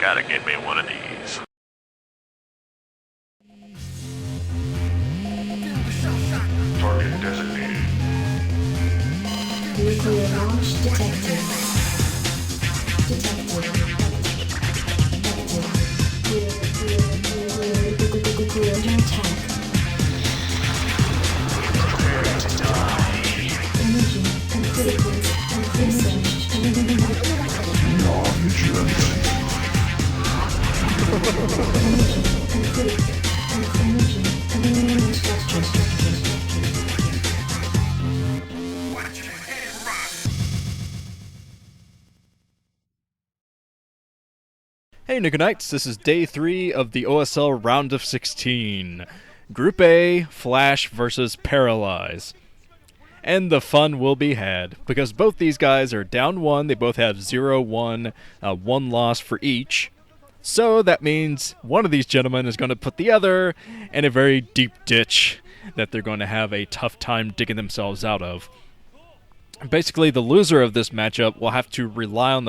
Gotta get me one of these. Target designated. Nuclear launch detected. Nuclear attack. Prepare to die. Energy completely research. Non-vigilant. Energy complete. Energy structure. Hey Nuke-Knights, this is day 3 of the OSL round of 16. Group A, Flash versus Paralyze. And the fun will be had, because both these guys are down 1, they both have 0-1, 1 loss for each. So that means one of these gentlemen is going to put the other in a very deep ditch that they're going to have a tough time digging themselves out of. Basically, the loser of this matchup will have to rely on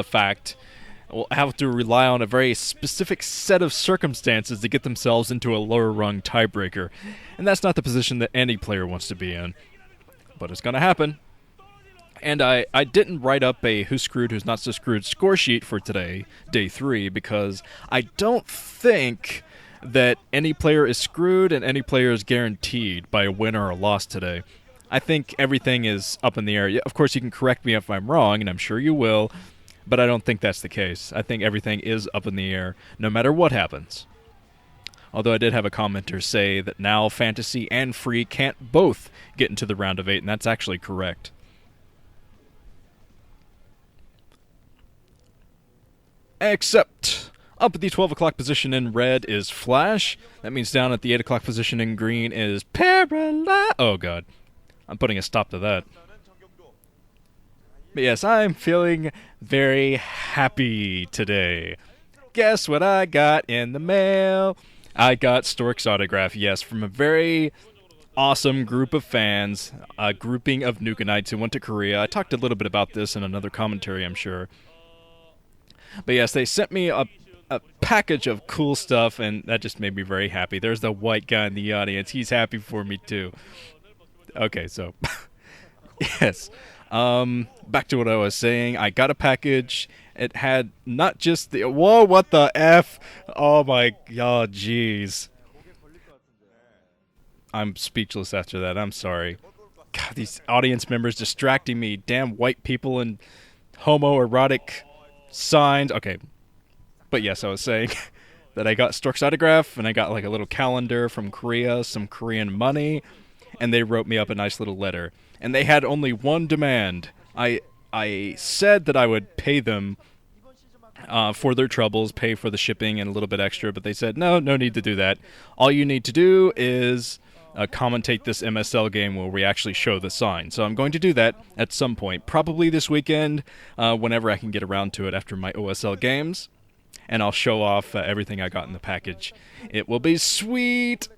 a very specific set of circumstances to get themselves into a lower rung tiebreaker. And that's not the position that any player wants to be in. But it's going to happen. And I didn't write up a Who's Screwed, Who's Not So Screwed score sheet for today, day 3, because I don't think that any player is screwed and any player is guaranteed by a win or a loss today. I think everything is up in the air. Of course, you can correct me if I'm wrong, and I'm sure you will. But I don't think that's the case. I think everything is up in the air, no matter what happens. Although I did have a commenter say that now Fantasy and Free can't both get into the round of 8, and that's actually correct. Except, up at the 12 o'clock position in red is Flash. That means down at the 8 o'clock position in green is Paralyze. Oh god. I'm putting a stop to that. But yes, I'm feeling very happy today. Guess what I got in the mail? I got Stork's autograph, yes, from a very awesome group of fans, a grouping of Nuke-Knights who went to Korea. I talked a little bit about this in another commentary, I'm sure. But yes, they sent me a package of cool stuff, and that just made me very happy. There's the white guy in the audience. He's happy for me, too. Okay, so, yes. Back to what I was saying. I got a package. It had not just the... Whoa, what the F? Oh my god, jeez. I'm speechless after that. I'm sorry. God, these audience members distracting me. Damn white people and homoerotic signs. Okay. But yes, I was saying that I got Stork's autograph, and I got like a little calendar from Korea, some Korean money, and they wrote me up a nice little letter. And they had only one demand. I said that I would pay them for their troubles, pay for the shipping and a little bit extra, but they said, no need to do that. All you need to do is commentate this MSL game where we actually show the sign. So I'm going to do that at some point, probably this weekend, whenever I can get around to it after my OSL games. And I'll show off everything I got in the package. It will be sweet!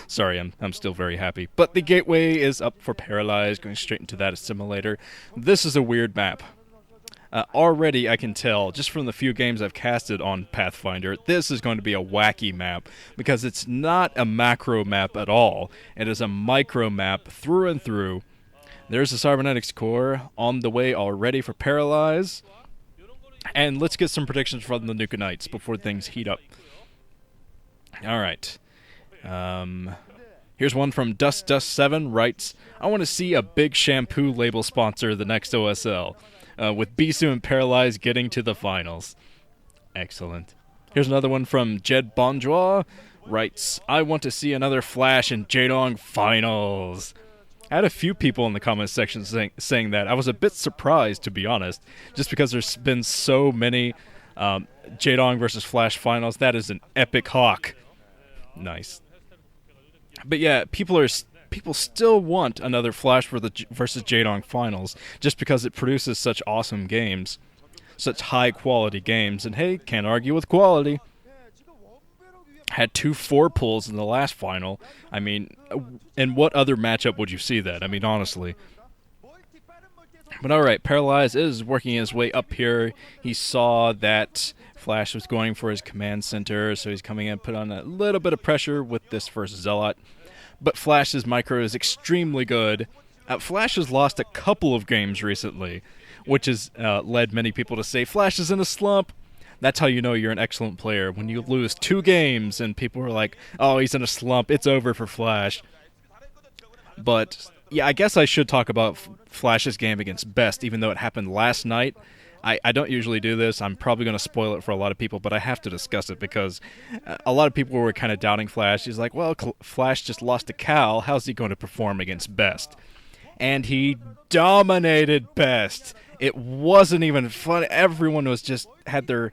Sorry, I'm still very happy. But the gateway is up for Paralyze, going straight into that assimilator. This is a weird map. Already I can tell, just from the few games I've casted on Pathfinder, this is going to be a wacky map, because it's not a macro map at all. It is a micro map through and through. There's the cybernetics core on the way already for Paralyze. And let's get some predictions from the Nuke-Knights before things heat up. Alright. Here's one from Dust7 writes, I want to see a big shampoo label sponsor the next OSL, with Bisu and Paralyze getting to the finals. Excellent. Here's another one from Jed Bonjour writes, I want to see another Flash and Jaedong finals. I had a few people in the comments section saying that. I was a bit surprised, to be honest, just because there's been so many Jaedong versus Flash finals. That is an epic hawk. Nice. But yeah, people still want another Flash versus Jaedong finals, just because it produces such awesome games, such high quality games, and hey, can't argue with quality. Had 2 4-pulls in the last final. I mean, in what other matchup would you see that? I mean, honestly. But alright, Paralyze is working his way up here. He saw that Flash was going for his command center, so he's coming in, put on a little bit of pressure with this first Zealot. But Flash's micro is extremely good. Flash has lost a couple of games recently, which has led many people to say Flash is in a slump. That's how you know you're an excellent player. When you lose 2 games and people are like, oh, he's in a slump, it's over for Flash. But, yeah, I guess I should talk about Flash's game against Best, even though it happened last night. I don't usually do this. I'm probably going to spoil it for a lot of people, but I have to discuss it because a lot of people were kind of doubting Flash. He's like, well, Flash just lost to Cal. How's he going to perform against Best? And he dominated Best. It wasn't even fun. Everyone was just had their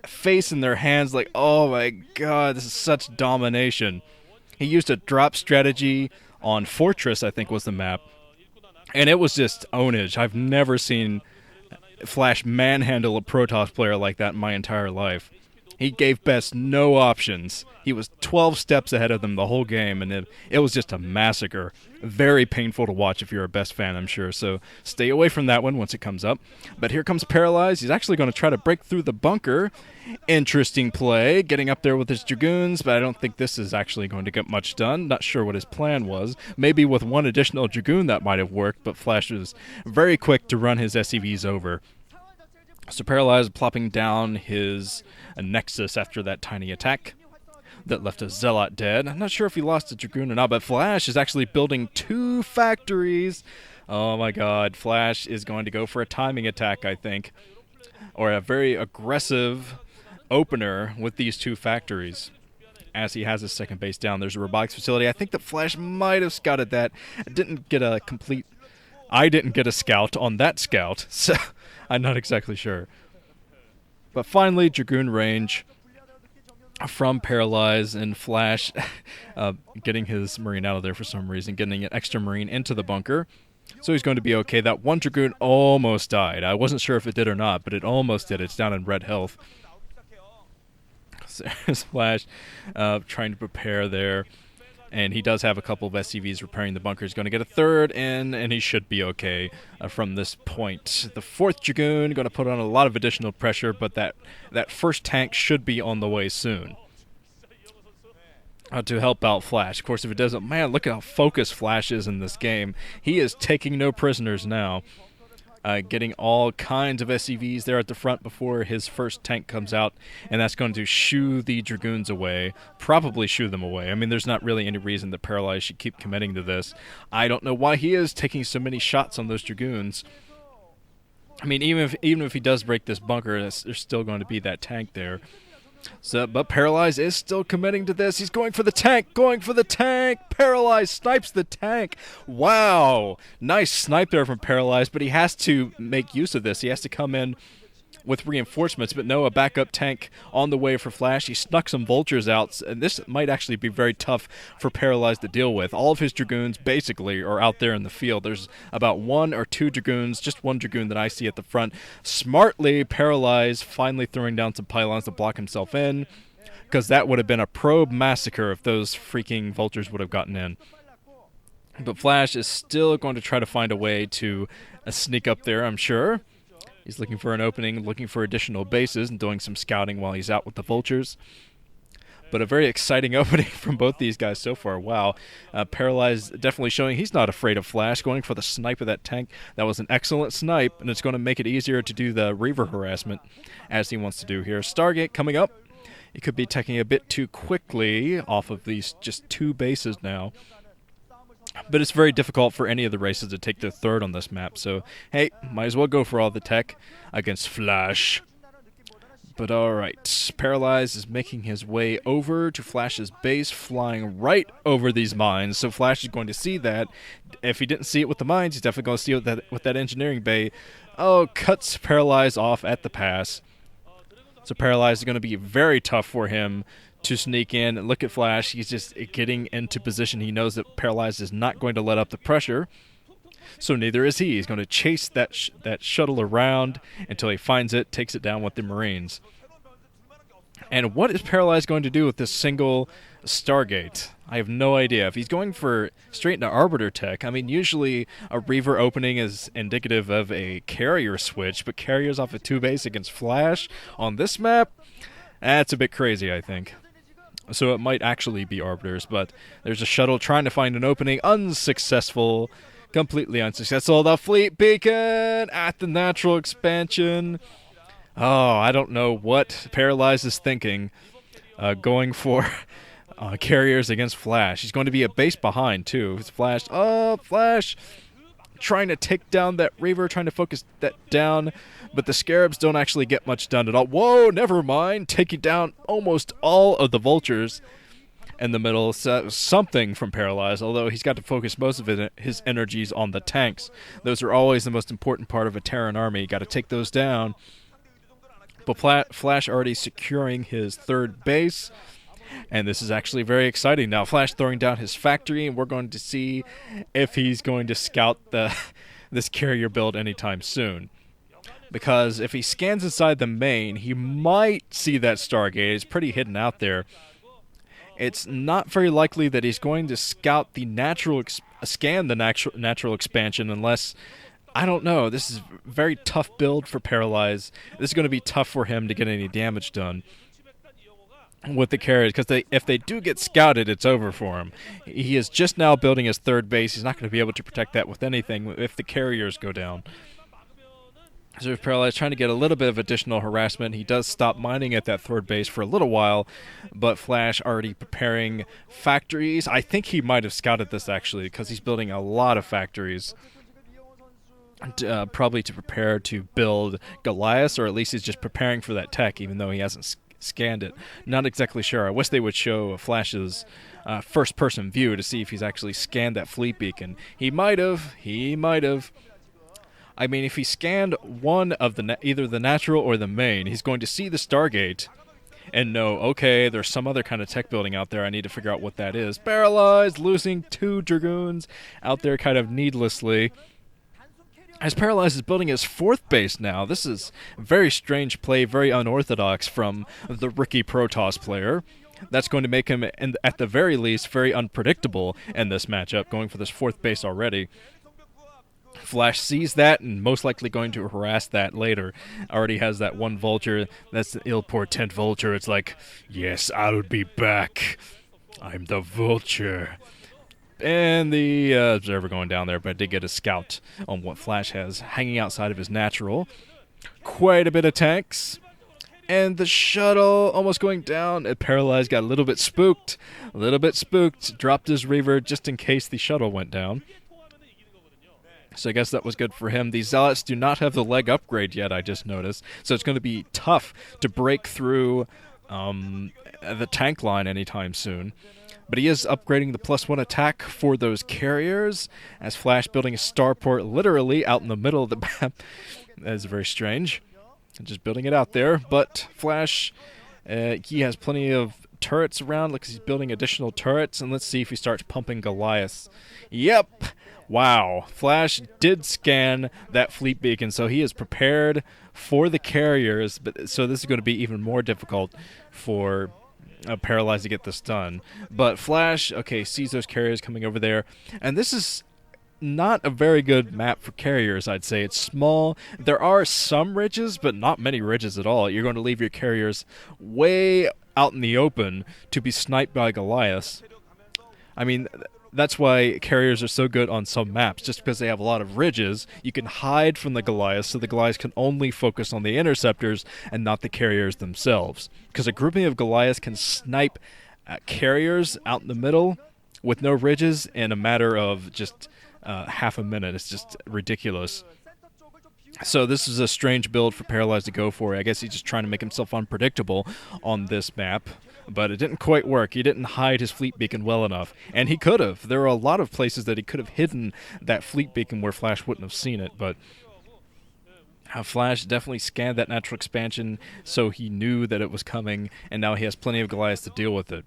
face in their hands like, oh my god, this is such domination. He used a drop strategy on Fortress, I think was the map, and it was just ownage. I've never seen Flash manhandle a Protoss player like that in my entire life. He gave Best no options. He was 12 steps ahead of them the whole game, and it was just a massacre. Very painful to watch if you're a Best fan, I'm sure, so stay away from that one once it comes up. But here comes Paralyze. He's actually going to try to break through the bunker. Interesting play, getting up there with his Dragoons, but I don't think this is actually going to get much done. Not sure what his plan was. Maybe with one additional Dragoon that might have worked, but Flash was very quick to run his SCVs over. So Paralyze plopping down his Nexus after that tiny attack that left a Zealot dead. I'm not sure if he lost a Dragoon or not, but Flash is actually building 2 factories. Oh my god, Flash is going to go for a timing attack, I think. Or a very aggressive opener with these 2 factories. As he has his second base down, there's a robotics facility. I think that Flash might have scouted that. I didn't get a scout on that scout, so I'm not exactly sure. But finally, Dragoon range from Paralyze, and Flash getting his Marine out of there for some reason, getting an extra Marine into the bunker. So he's going to be okay. That one Dragoon almost died. I wasn't sure if it did or not, but it almost did. It's down in red health. So there's Flash trying to prepare there. And he does have a couple of SCVs repairing the bunker. He's going to get a third in, and he should be okay from this point. The 4th Dragoon going to put on a lot of additional pressure, but that first tank should be on the way soon to help out Flash. Of course, if it doesn't, man, look at how focused Flash is in this game. He is taking no prisoners now. Getting all kinds of SCVs there at the front before his first tank comes out, and that's going to shoo the Dragoons away. Probably shoo them away. I mean, there's not really any reason that Paralyze should keep committing to this. I don't know why he is taking so many shots on those Dragoons. I mean, even if he does break this bunker, there's still going to be that tank there. So, but Paralyze is still committing to this. He's going for the tank, Paralyze snipes the tank. Wow, nice snipe there from Paralyze, but he has to make use of this. He has to come in with reinforcements, but no, a backup tank on the way for Flash. He snuck some vultures out, and this might actually be very tough for Paralyze to deal with. All of his Dragoons basically are out there in the field. There's about 1 or 2 Dragoons, just 1 Dragoon that I see at the front. Smartly, Paralyze finally throwing down some pylons to block himself in, because that would have been a probe massacre if those freaking vultures would have gotten in. But Flash is still going to try to find a way to sneak up there, I'm sure. He's looking for an opening, looking for additional bases, and doing some scouting while he's out with the vultures. But a very exciting opening from both these guys so far. Wow. Paralyze definitely showing he's not afraid of Flash, going for the snipe of that tank. That was an excellent snipe, and it's going to make it easier to do the Reaver harassment as he wants to do here. Stargate coming up. He could be taking a bit too quickly off of these just 2 bases now. But it's very difficult for any of the races to take their third on this map, so hey, might as well go for all the tech against Flash. But alright, Paralyze is making his way over to Flash's base, flying right over these mines, so Flash is going to see that. If he didn't see it with the mines, he's definitely going to see it with that engineering bay. Oh, cuts Paralyze off at the pass. So Paralyze is going to be very tough for him to sneak in. And look at Flash, he's just getting into position. He knows that Paralyze is not going to let up the pressure, so neither is he. He's going to chase that shuttle around until he finds it, takes it down with the Marines. And what is Paralyze going to do with this single Stargate. I have no idea. If he's going for straight into Arbiter tech, I mean, usually a Reaver opening is indicative of a carrier switch, but carriers off a 2-base against Flash on this map, that's a bit crazy, I think. So it might actually be Arbiters, but there's a shuttle trying to find an opening. Unsuccessful. Completely unsuccessful. The fleet beacon at the natural expansion. Oh, I don't know what Paralyze is thinking. Going for carriers against Flash. He's going to be a base behind, too. It's Flash. Oh, Flash! Trying to take down that Reaver, trying to focus that down. But the Scarabs don't actually get much done at all. Whoa, never mind. Taking down almost all of the Vultures in the middle. So something from Paralyze, although he's got to focus most of his energies on the tanks. Those are always the most important part of a Terran army. You got to take those down. But Flash already securing his third base. And this is actually very exciting. Now Flash throwing down his factory, and we're going to see if he's going to scout this carrier build anytime soon. Because if he scans inside the main, he might see that Stargate. It's pretty hidden out there. It's not very likely that he's going to scout the scan the natural expansion unless, I don't know, this is a very tough build for Paralyze. This is going to be tough for him to get any damage done with the carriers, because if they do get scouted, it's over for him. He is just now building his third base. He's not going to be able to protect that with anything if the carriers go down. So Paralyze trying to get a little bit of additional harassment. He does stop mining at that third base for a little while, but Flash already preparing factories. I think he might have scouted this, actually, because he's building a lot of factories. Probably to prepare to build Goliaths, or at least he's just preparing for that tech, even though he hasn't scanned it. Not exactly sure. I wish they would show Flash's first-person view to see if he's actually scanned that fleet beacon. He might have. I mean, if he scanned one of either the natural or the main, he's going to see the Stargate and know, okay, there's some other kind of tech building out there. I need to figure out what that is. Paralyzed, losing 2 Dragoons out there kind of needlessly. As Paralyze is building his 4th base now. This is a very strange play, very unorthodox from the rookie Protoss player. That's going to make him, at the very least, very unpredictable in this matchup, going for this 4th base already. Flash sees that and most likely going to harass that later. Already has that one Vulture. That's the ill portent Vulture. It's like, yes, I'll be back. I'm the Vulture. And the observer going down there, but I did get a scout on what Flash has hanging outside of his natural. Quite a bit of tanks. And the shuttle almost going down. Paralyzed got a little bit spooked. Dropped his Reaver just in case the shuttle went down. So I guess that was good for him. These Zealots do not have the leg upgrade yet, I just noticed. So it's going to be tough to break through the tank line anytime soon. But he is upgrading the +1 attack for those carriers, as Flash building a starport literally out in the middle of the map. That is very strange. Just building it out there. But Flash, he has plenty of turrets around. Looks like he's building additional turrets. And let's see if he starts pumping Goliaths. Yep. Wow. Flash did scan that fleet beacon, so he is prepared for the carriers. But so this is going to be even more difficult for Paralyze to get this done. But Flash, okay, sees those carriers coming over there. And this is not a very good map for carriers, I'd say. It's small. There are some ridges, but not many ridges at all. You're going to leave your carriers way out in the open to be sniped by Goliaths. I mean, that's why carriers are so good on some maps, just because they have a lot of ridges. You can hide from the Goliaths, so the Goliaths can only focus on the interceptors and not the carriers themselves. Because a grouping of Goliaths can snipe carriers out in the middle with no ridges in a matter of just half a minute. It's just ridiculous. So this is a strange build for Paralyze to go for. I guess he's just trying to make himself unpredictable on this map. But it didn't quite work. He didn't hide his fleet beacon well enough. And he could have. There are a lot of places that he could have hidden that fleet beacon where Flash wouldn't have seen it. But Flash definitely scanned that natural expansion, so he knew that it was coming. And now he has plenty of Goliaths to deal with it.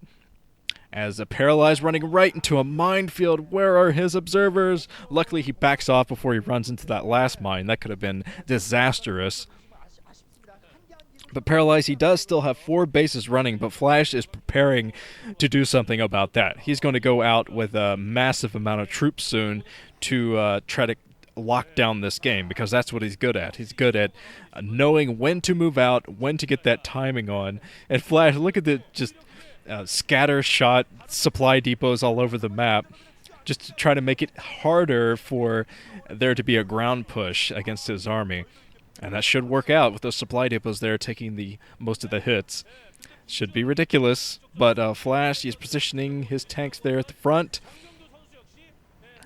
As a Paralyze running right into a minefield. Where are his observers? Luckily, he backs off before he runs into that last mine. That could have been disastrous. But Paralyze, he does still have 4 bases running, but Flash is preparing to do something about that. He's going to go out with a massive amount of troops soon to try to lock down this game, because that's what he's good at. He's good at knowing when to move out, when to get that timing on. And Flash, look at the just scatter shot supply depots all over the map, just to try to make it harder for there to be a ground push against his army. And that should work out with those supply depots there taking the most of the hits. Should be ridiculous, but Flash, he's positioning his tanks there at the front.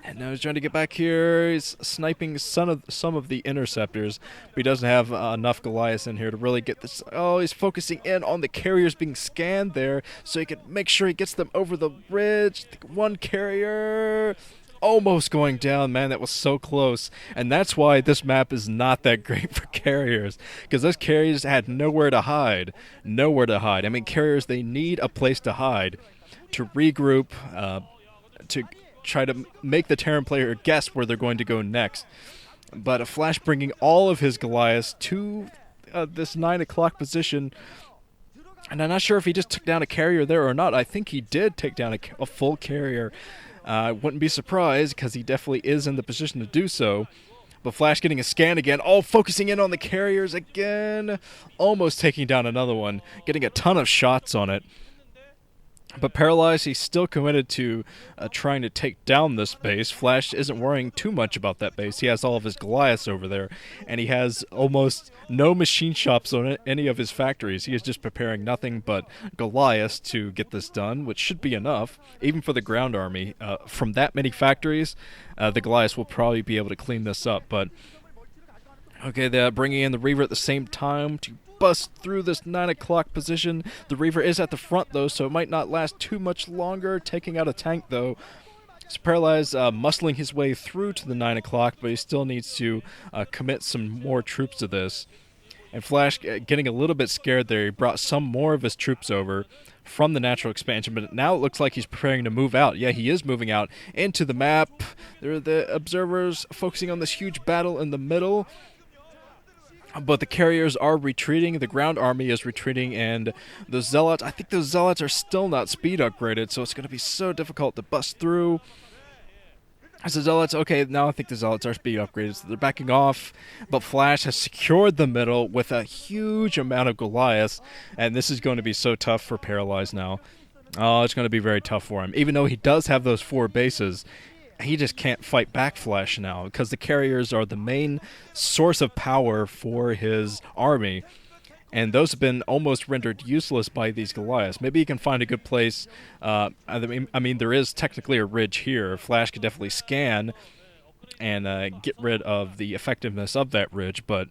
And now he's trying to get back here. He's sniping some of the interceptors, but he doesn't have enough Goliaths in here to really get this. Oh, he's focusing in on the carriers being scanned there, so he can make sure he gets them over the ridge. One carrier almost going down. Man, that was so close. And that's why this map is not that great for carriers, because those carriers had nowhere to hide. Nowhere to hide. I mean, carriers, they need a place to hide, to regroup, to try to make the Terran player guess where they're going to go next. But a Flash bringing all of his Goliaths to this 9 o'clock position. And I'm not sure if he just took down a carrier there or not. I think he did take down a full carrier. I wouldn't be surprised, because he definitely is in the position to do so. But Flash getting a scan again. Oh, focusing in on the carriers again. Almost taking down another one. Getting a ton of shots on it. But Paralyze, he's still committed to trying to take down this base. Flash isn't worrying too much about that base. He has all of his Goliaths over there, and he has almost no machine shops on any of his factories. He is just preparing nothing but Goliaths to get this done, which should be enough, even for the ground army. From that many factories, the Goliaths will probably be able to clean this up. But okay, they're bringing in the Reaver at the same time to bust through this 9 o'clock position. The Reaver is at the front, though, so it might not last too much longer. Taking out a tank, though. So Paralyze muscling his way through to the 9 o'clock, but he still needs to commit some more troops to this. And Flash getting a little bit scared there. He brought some more of his troops over from the natural expansion, but now it looks like he's preparing to move out. Yeah, he is moving out into the map. There are the observers focusing on this huge battle in the middle. But the carriers are retreating, the ground army is retreating, and the Zealots, I think those Zealots are still not speed upgraded, so it's going to be so difficult to bust through. As the Zealots, okay, now I think the Zealots are speed upgraded, so they're backing off, but Flash has secured the middle with a huge amount of Goliaths, and this is going to be so tough for Paralyze now. Oh, it's going to be very tough for him. Even though he does have those 4 bases, he just can't fight back Flash now, because the carriers are the main source of power for his army, and those have been almost rendered useless by these Goliaths. Maybe he can find a good place. I mean, there is technically a ridge here. Flash could definitely scan and get rid of the effectiveness of that ridge, but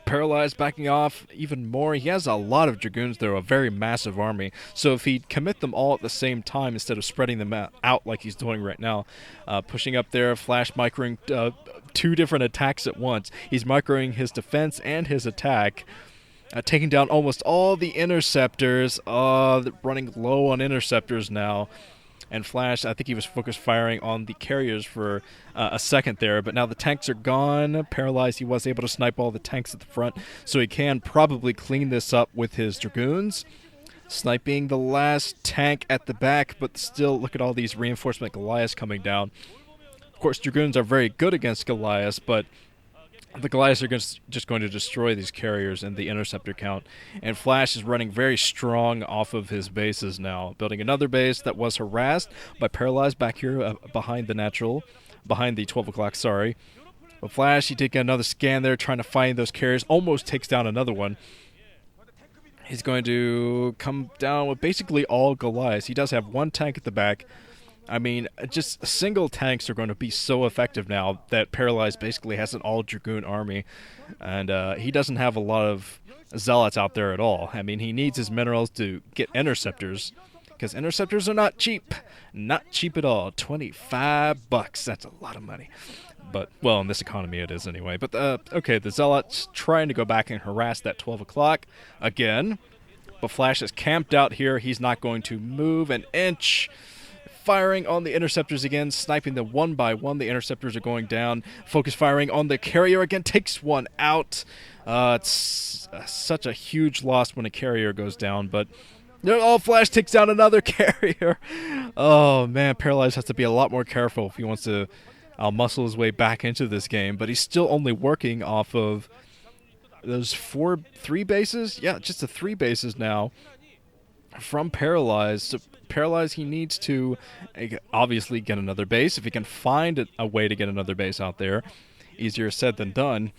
Paralyzed backing off even more. He has a lot of Dragoons, though, a very massive army. So if he'd commit them all at the same time instead of spreading them out like he's doing right now, pushing up there, Flash microing 2 different attacks at once. He's microing his defense and his attack, taking down almost all the interceptors. Running low on interceptors now. And Flash, I think he was focused firing on the carriers for a second there, but now the tanks are gone. Paralyzed, he was able to snipe all the tanks at the front, so he can probably clean this up with his Dragoons. Sniping the last tank at the back, but still, look at all these reinforcement Goliaths coming down. Of course, Dragoons are very good against Goliaths, but the Goliaths are just going to destroy these carriers and the interceptor count. And Flash is running very strong off of his bases now, building another base that was harassed by Paralyzed back here behind the 12 o'clock, sorry. But Flash, he did get another scan there, trying to find those carriers, almost takes down another one. He's going to come down with basically all Goliaths. He does have 1 tank at the back. I mean, just single tanks are going to be so effective now that Paralyzed basically has an all-Dragoon army. And he doesn't have a lot of Zealots out there at all. I mean, he needs his minerals to get interceptors, because interceptors are not cheap. Not cheap at all. $25. That's a lot of money. But, well, in this economy it is anyway. But, okay, the Zealots trying to go back and harass that 12 o'clock again. But Flash is camped out here. He's not going to move an inch. firing on the interceptors again, sniping them one by one. The interceptors are going down. Focus firing on the carrier again, takes one out. It's such a huge loss when a carrier goes down, but Flash takes down another carrier. Oh man, Paralyze has to be a lot more careful if he wants to muscle his way back into this game, but he's still only working off of those 3 bases? Yeah, just the 3 bases now from Paralyze. So Paralyze, he needs to obviously get another base. If he can find a way to get another base out there, easier said than done.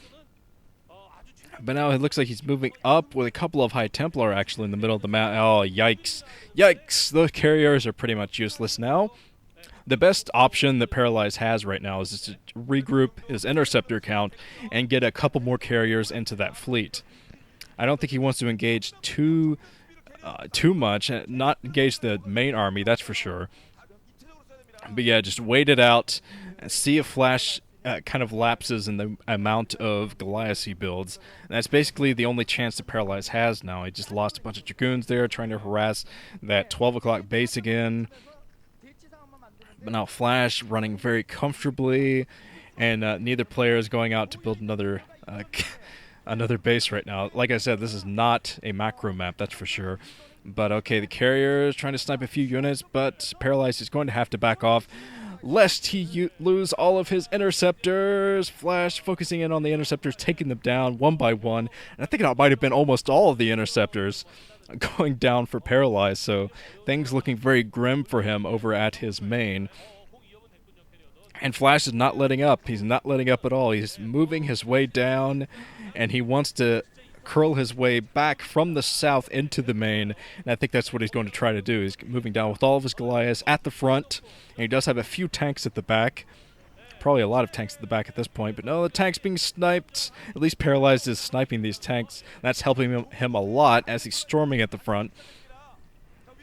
But now it looks like he's moving up with a couple of High Templar actually in the middle of the map. Oh, yikes. Yikes! Those carriers are pretty much useless now. The best option that Paralyze has right now is just to regroup his interceptor count and get a couple more carriers into that fleet. I don't think he wants to engage too much, not engage the main army, that's for sure. But yeah, just wait it out, and see if Flash kind of lapses in the amount of Goliaths he builds. And that's basically the only chance that Paralyze has now. He just lost a bunch of Dragoons there, trying to harass that 12 o'clock base again. But now Flash running very comfortably, and neither player is going out to build another another base right now. Like I said, this is not a macro map, that's for sure. But okay, the carrier is trying to snipe a few units, but Paralyze is going to have to back off, lest he lose all of his interceptors. Flash focusing in on the interceptors, taking them down one by one. And I think it might have been almost all of the interceptors going down for Paralyze, so things looking very grim for him over at his main. And Flash is not letting up. He's not letting up at all. He's moving his way down, and he wants to curl his way back from the south into the main, and I think that's what he's going to try to do. He's moving down with all of his Goliaths at the front, and he does have a few tanks at the back. Probably a lot of tanks at the back at this point, but no, the tank's being sniped. At least Paralyzed is sniping these tanks. That's helping him a lot as he's storming at the front.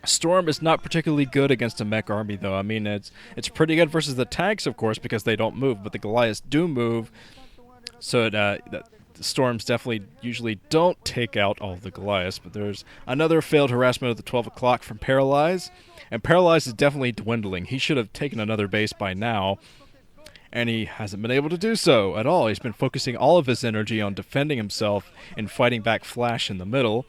Storm is not particularly good against a mech army, though. I mean, it's pretty good versus the tanks, of course, because they don't move, but the Goliaths do move, so the Storms definitely usually don't take out all of the Goliaths. But there's another failed harassment of the 12 o'clock from Paralyze, and Paralyze is definitely dwindling. He should have taken another base by now, and he hasn't been able to do so at all. He's been focusing all of his energy on defending himself and fighting back Flash in the middle.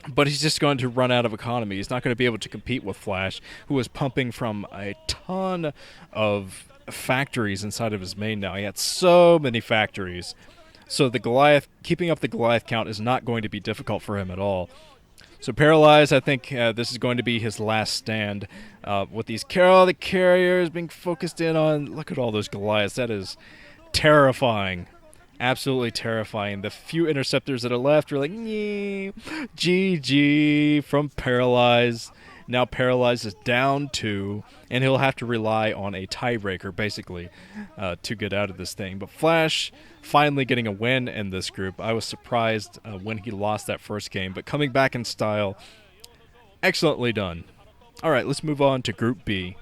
But he's just going to run out of economy. He's not going to be able to compete with Flash, who is pumping from a ton of factories inside of his main now. He had so many factories. So the Goliath, keeping up the Goliath count is not going to be difficult for him at all. So Paralyze, I think this is going to be his last stand with these the carriers being focused in on. Look at all those Goliaths. That is terrifying. Absolutely terrifying. The few interceptors that are left are like, GG from Paralyze. Now Paralyze is down 2, and he'll have to rely on a tiebreaker, basically, to get out of this thing. But Flash finally getting a win in this group. I was surprised when he lost that first game, but coming back in style, excellently done. All right, let's move on to Group B.